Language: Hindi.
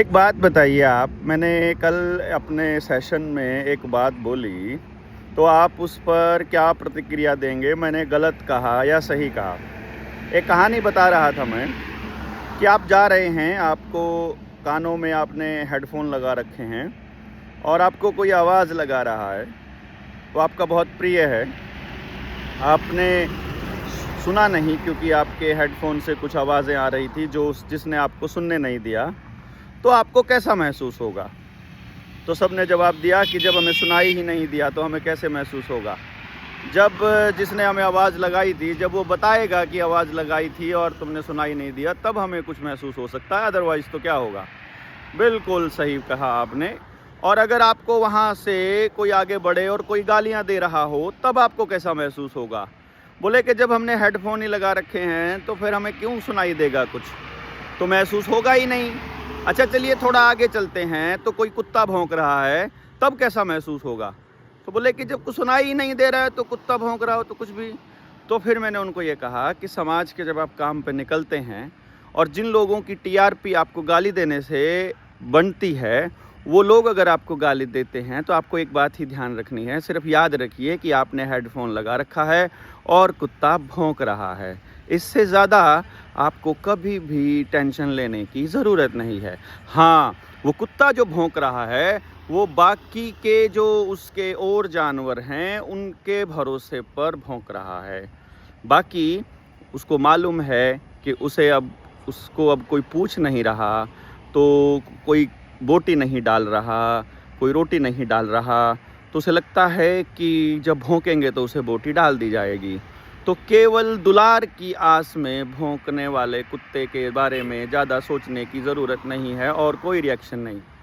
एक बात बताइए आप, मैंने कल अपने सेशन में एक बात बोली, तो आप उस पर क्या प्रतिक्रिया देंगे? मैंने गलत कहा या सही कहा? एक कहानी बता रहा था मैं कि आप जा रहे हैं, आपको कानों में आपने हेडफोन लगा रखे हैं और आपको कोई आवाज़ लगा रहा है, वो आपका बहुत प्रिय है। आपने सुना नहीं क्योंकि आपके हेडफोन से कुछ आवाज़ें आ रही थी जिसने आपको सुनने नहीं दिया, तो आपको कैसा महसूस होगा? तो सब ने जवाब दिया कि जब हमें सुनाई ही नहीं दिया तो हमें कैसे महसूस होगा। जब जिसने हमें आवाज़ लगाई थी, जब वो बताएगा कि आवाज़ लगाई थी और तुमने सुनाई नहीं दिया, तब हमें कुछ महसूस हो सकता है, अदरवाइज़ तो क्या होगा। बिल्कुल सही कहा आपने। और अगर आपको वहाँ से कोई आगे बढ़े और कोई गालियाँ दे रहा हो, तब आपको कैसा महसूस होगा? बोले कि जब हमने हेडफोन ही लगा रखे हैं तो फिर हमें क्यों सुनाई देगा कुछ, तो महसूस होगा ही नहीं। अच्छा चलिए थोड़ा आगे चलते हैं, तो कोई कुत्ता भौंक रहा है, तब कैसा महसूस होगा? तो बोले कि जब कुछ सुनाई ही नहीं दे रहा है तो कुत्ता भौंक रहा हो तो कुछ भी। तो फिर मैंने उनको ये कहा कि समाज के जब आप काम पे निकलते हैं और जिन लोगों की टीआरपी आपको गाली देने से बनती है, वो लोग अगर आपको गाली देते हैं तो आपको एक बात ही ध्यान रखनी है, सिर्फ याद रखिए कि आपने हेडफोन लगा रखा है और कुत्ता भौंक रहा है। इससे ज़्यादा आपको कभी भी टेंशन लेने की ज़रूरत नहीं है। हाँ, वो कुत्ता जो भौंक रहा है, वो बाकी के जो उसके और जानवर हैं, उनके भरोसे पर भौंक रहा है। बाकी उसको मालूम है कि उसको अब कोई पूछ नहीं रहा, तो कोई बोटी नहीं डाल रहा, कोई रोटी नहीं डाल रहा, तो उसे लगता है कि जब भौंकेंगे तो उसे बोटी डाल दी जाएगी। तो केवल दुलार की आस में भौंकने वाले कुत्ते के बारे में ज़्यादा सोचने की ज़रूरत नहीं है और कोई रिएक्शन नहीं।